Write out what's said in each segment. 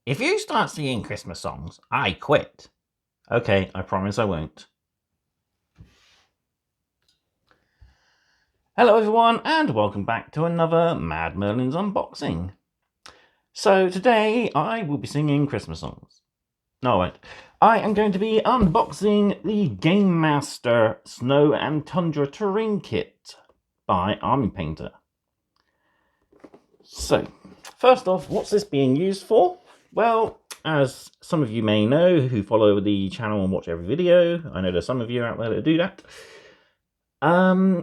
If you start singing Christmas songs, I quit. Okay, I promise I won't. Hello everyone, and welcome back to another Mad Merlins unboxing. So today I will be singing Christmas songs. No, wait. I am going to be unboxing the Gamemaster Snow and Tundra Terrain Kit by Army Painter. So, first off, what's this being used for? Well, as some of you may know who follow the channel and watch every video, I know there's some of you out there that do that. I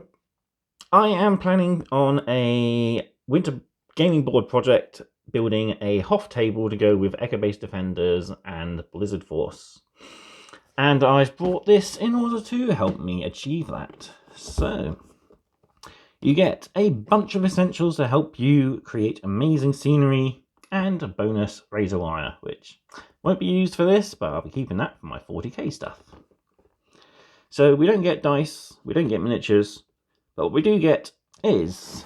am planning on a winter gaming board project, building a Hoth table to go with Echo Base Defenders and Blizzard Force. And I've brought this in order to help me achieve that. So, you get a bunch of essentials to help you create amazing scenery and a bonus razor wire, which won't be used for this, but I'll be keeping that for my 40k stuff. So we don't get dice, we don't get miniatures, but what we do get is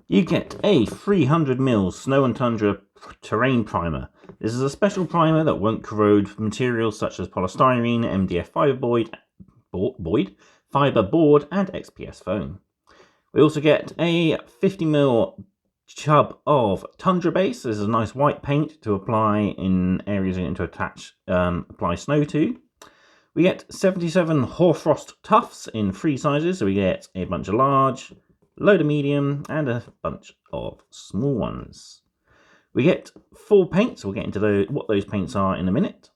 you get a 300ml Snow and Tundra terrain primer. This is a special primer that won't corrode materials such as polystyrene, MDF fiber board, and XPS foam. We also get a 50ml tub of Tundra base. This is a nice white paint to apply in areas you need to apply snow to. We get 77 hoarfrost tufts in 3 sizes, so we get a bunch of large, load of medium, and a bunch of small ones. We get 4 paints. We'll get into what those paints are in a minute.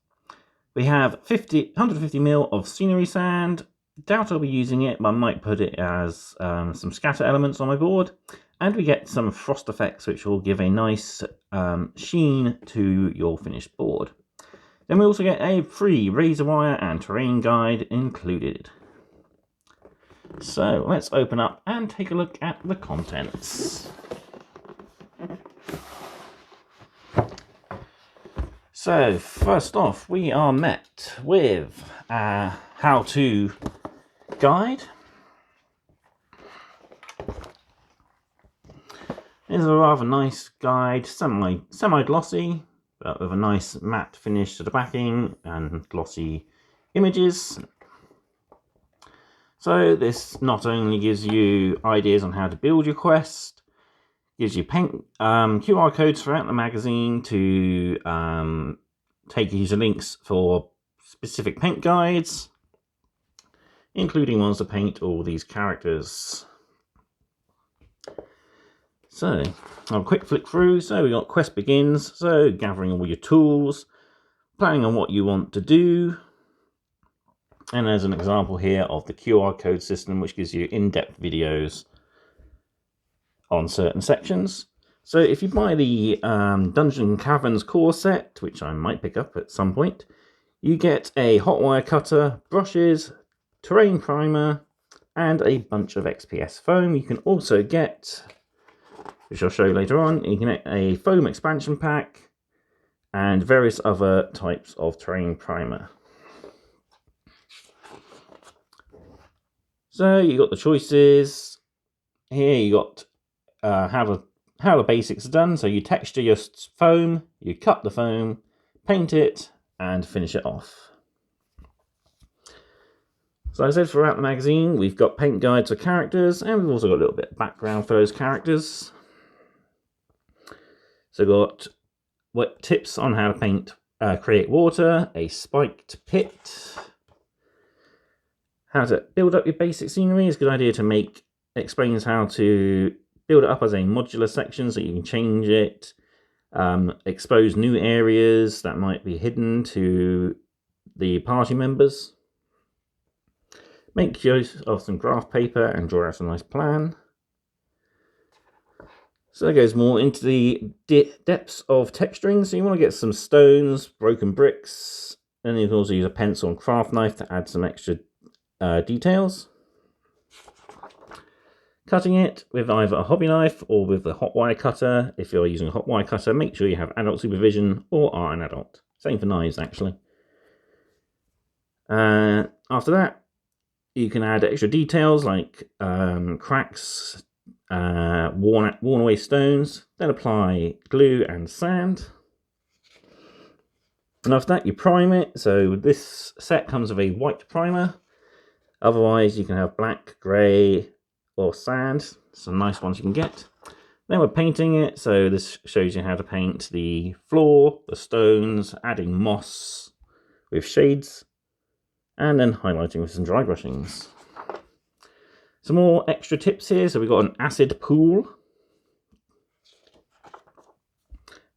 We have 150ml of scenery sand. Doubt I'll be using it, but I might put it as some scatter elements on my board. And we get some frost effects, which will give a nice sheen to your finished board. Then we also get a free razor wire and terrain guide included. So let's open up and take a look at the contents. So first off, we are met with a how-to guide. This is a rather nice guide, semi-glossy, but with a nice matte finish to the backing and glossy images. So this not only gives you ideas on how to build your quest, gives you QR codes throughout the magazine to take user links for specific paint guides, including ones to paint all these characters. So, I'll quick flick through. So we got quest begins, so gathering all your tools, planning on what you want to do. And there's an example here of the QR code system, which gives you in-depth videos on certain sections. So if you buy the Dungeon Caverns core set, which I might pick up at some point, you get a hot wire cutter, brushes, terrain primer, and a bunch of XPS foam. You can also get, which I'll show you later on, you can get a foam expansion pack and various other types of terrain primer. So you got the choices. Here you got how the basics are done. So you texture your foam, you cut the foam, paint it, and finish it off. So as I said, throughout the magazine, we've got paint guides for characters, and we've also got a little bit of background for those characters. So we've got tips on how to paint, create water, a spiked pit, how to build up your basic scenery. It's a good idea to explains how to build it up as a modular section so you can change it, expose new areas that might be hidden to the party members. Make use of some graph paper and draw out a nice plan. So it goes more into the depths of texturing. So you want to get some stones, broken bricks, and you can also use a pencil and craft knife to add some extra details. Cutting it with either a hobby knife or with the hot wire cutter. If you're using a hot wire cutter, make sure you have adult supervision or are an adult. Same for knives, actually. After that, you can add extra details like cracks worn away stones, then apply glue and sand. And after that, you prime it. So this set comes with a white primer. Otherwise, you can have black, grey, or sand. Some nice ones you can get. Then we're painting it. So this shows you how to paint the floor, the stones, adding moss with shades, and then highlighting with some dry brushings. Some more extra tips here. So we've got an acid pool,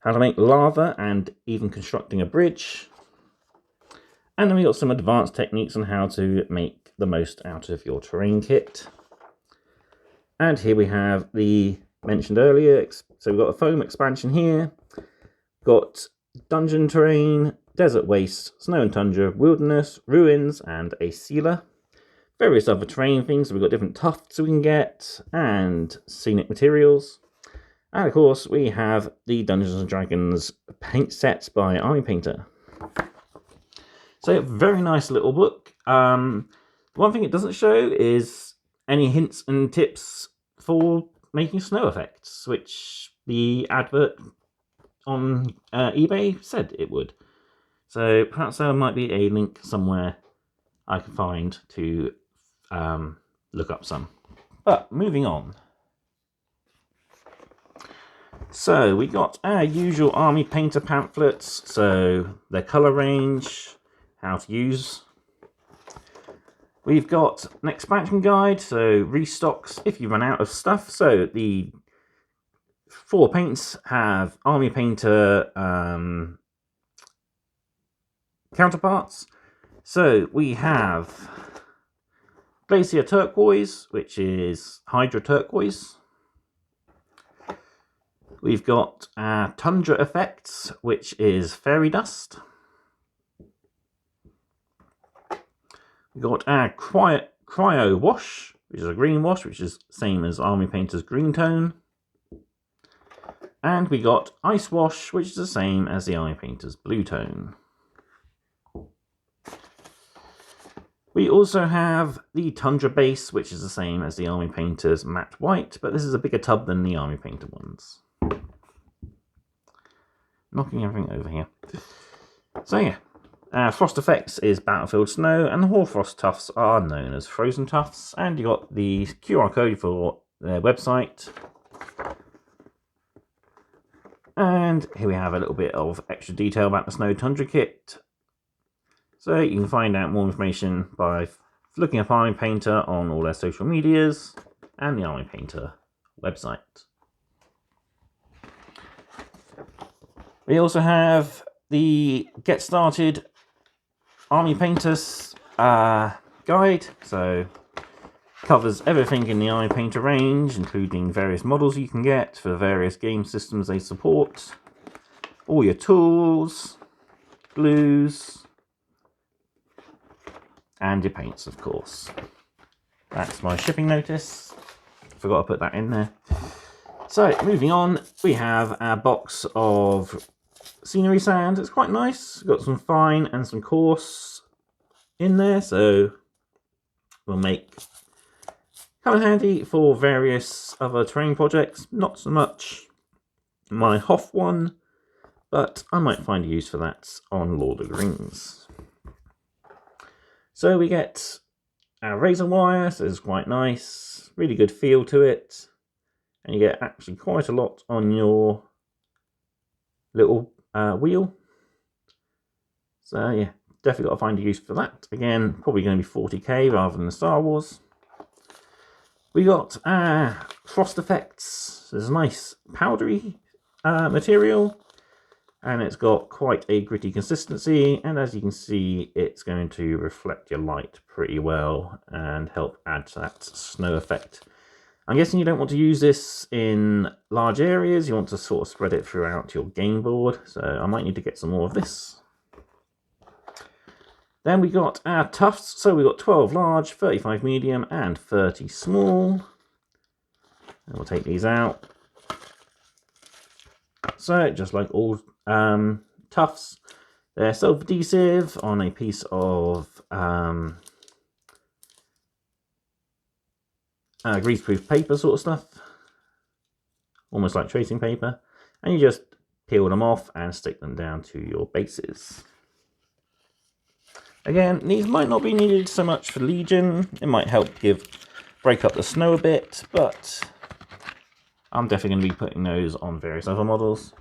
how to make lava, and even constructing a bridge. And then we got some advanced techniques on how to make the most out of your terrain kit. And here we have the mentioned earlier. So we've got a foam expansion here. Got dungeon terrain, desert waste, snow and tundra, wilderness, ruins, and a sealer. Various other terrain things. So we've got different tufts we can get, and scenic materials. And of course, we have the Dungeons and Dragons paint sets by Army Painter. So, very nice little book. One thing it doesn't show is any hints and tips for making snow effects, which the advert on eBay said it would. So, perhaps there might be a link somewhere I can find to look up some. But, moving on. So we got our usual Army Painter pamphlets, so their colour range, how to use. We've got an expansion guide, so restocks if you run out of stuff. So the 4 paints have Army Painter counterparts. So we have Glacier Turquoise, which is Hydra Turquoise. We've got Tundra Effects, which is Fairy Dust. We've got our Cryo Wash, which is a green wash, which is the same as Army Painter's green tone. And we got Ice Wash, which is the same as the Army Painter's blue tone. We also have the Tundra Base, which is the same as the Army Painter's matte white, but this is a bigger tub than the Army Painter ones. Knocking everything over here. So yeah, Frost Effects is Battlefield Snow, and the Hoarfrost Tufts are known as Frozen Tufts. And you got the QR code for their website. And here we have a little bit of extra detail about the Snow Tundra kit. So you can find out more information by looking up Army Painter on all their social medias and the Army Painter website. We also have the Get Started Army Painters guide. So covers everything in the Army Painter range, including various models you can get for the various game systems they support. All your tools, glues, and your paints, of course. That's my shipping notice. Forgot to put that in there. So, moving on, we have our box of scenery sand. It's quite nice. Got some fine and some coarse in there, so will come in handy for various other terrain projects. Not so much my Hoth one, but I might find a use for that on Lord of the Rings. So we get our razor wire, so it's quite nice, really good feel to it, and you get actually quite a lot on your little wheel. So yeah, definitely got to find a use for that. Again, probably going to be 40k rather than the Star Wars. We got Frost Effects. There's a nice powdery material, and it's got quite a gritty consistency, and as you can see, it's going to reflect your light pretty well and help add to that snow effect. I'm guessing you don't want to use this in large areas. You want to sort of spread it throughout your game board, so I might need to get some more of this. Then we got our tufts. So we got 12 large, 35 medium, and 30 small. And we'll take these out. So just like all tufts, they're self-adhesive on a piece of greaseproof paper sort of stuff. almost like tracing paper, and you just peel them off and stick them down to your bases. Again, these might not be needed so much for Legion. It might help break up the snow a bit, but I'm definitely going to be putting those on various other models.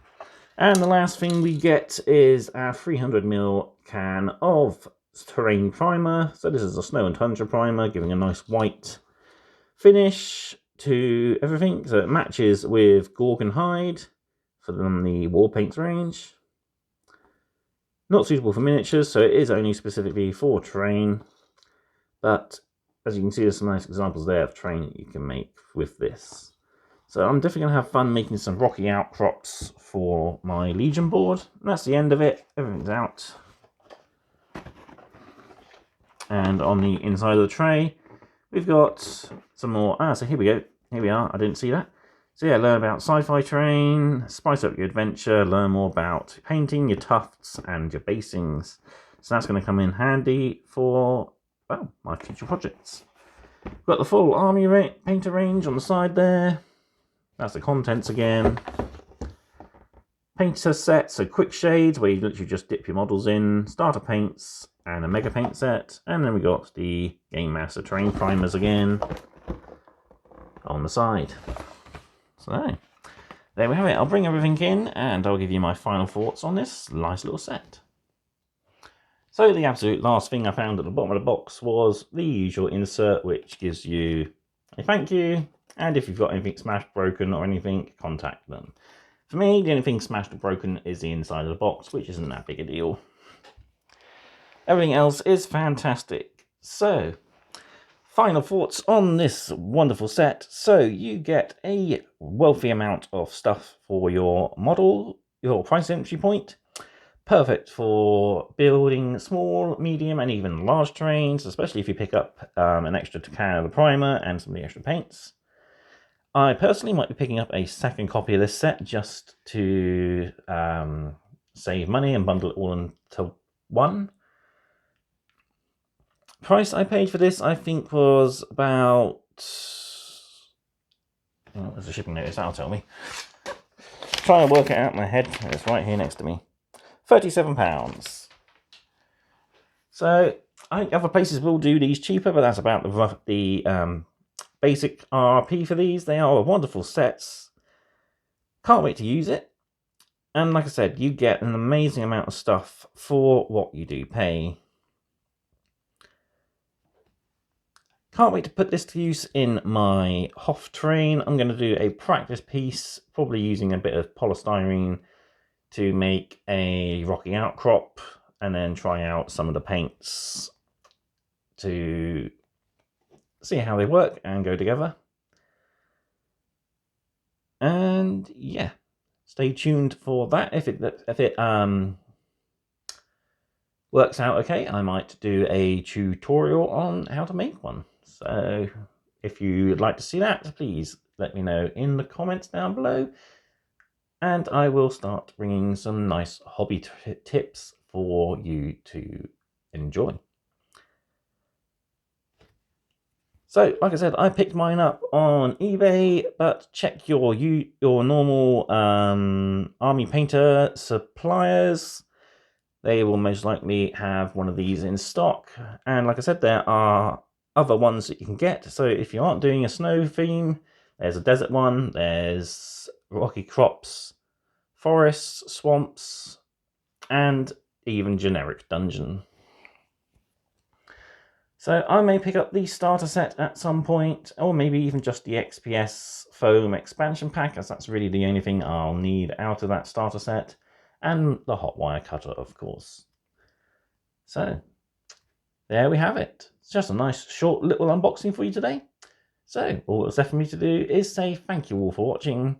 And the last thing we get is our 300ml can of terrain primer. So this is a Snow and Tundra primer, giving a nice white finish to everything. So it matches with Gorgon Hide from the War Paints range. Not suitable for miniatures, so it is only specifically for terrain. But as you can see, there's some nice examples there of terrain that you can make with this. So I'm definitely going to have fun making some rocky outcrops for my Legion board. And that's the end of it. Everything's out. And on the inside of the tray, we've got some more. So here we go. Here we are. I didn't see that. So yeah, learn about sci-fi terrain, spice up your adventure, learn more about painting, your tufts, and your basings. So that's going to come in handy for, well, my future projects. We've got the full army painter range on the side there. That's the contents again. Painter set, so quick shades, where you literally just dip your models in, starter paints, and a mega paint set. And then we got the Gamemaster terrain primers again on the side. So, there we have it. I'll bring everything in and I'll give you my final thoughts on this nice little set. So the absolute last thing I found at the bottom of the box was the usual insert, which gives you a thank you, and if you've got anything smashed, broken or anything, contact them. For me, the only thing smashed or broken is the inside of the box, which isn't that big a deal. Everything else is fantastic. So, final thoughts on this wonderful set. So you get a wealthy amount of stuff for your model, your price entry point. Perfect for building small, medium, and even large terrains, especially if you pick up an extra can of the primer and some of the extra paints. I personally might be picking up a second copy of this set just to save money and bundle it all into one. Price I paid for this, I think, was about... Oh, there's a shipping notice, that'll tell me. Trying to work it out in my head. It's right here next to me. £37. So, I think other places will do these cheaper, but that's about the basic RRP for these. They are wonderful sets. Can't wait to use it. And like I said, you get an amazing amount of stuff for what you do pay. Can't wait to put this to use in my Hoth terrain. I'm going to do a practice piece, probably using a bit of polystyrene to make a rocky outcrop, and then try out some of the paints to see how they work and go together. And yeah, stay tuned for that. If it works out okay, I might do a tutorial on how to make one. So if you'd like to see that, please let me know in the comments down below, and I will start bringing some nice hobby tips for you to enjoy. So, like I said, I picked mine up on eBay, but check your normal army painter suppliers. They will most likely have one of these in stock. And like I said, there are other ones that you can get. So if you aren't doing a snow theme, there's a desert one, there's rocky crops, forests, swamps, and even generic dungeon. So I may pick up the starter set at some point, or maybe even just the XPS foam expansion pack, as that's really the only thing I'll need out of that starter set, and the hot wire cutter, of course. So there we have it. It's just a nice short little unboxing for you today. So all that's left for me to do is say thank you all for watching.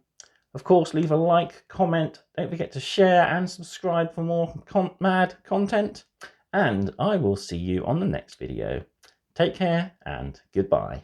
Of course, leave a like, comment, don't forget to share and subscribe for more mad content. And I will see you on the next video. Take care and goodbye.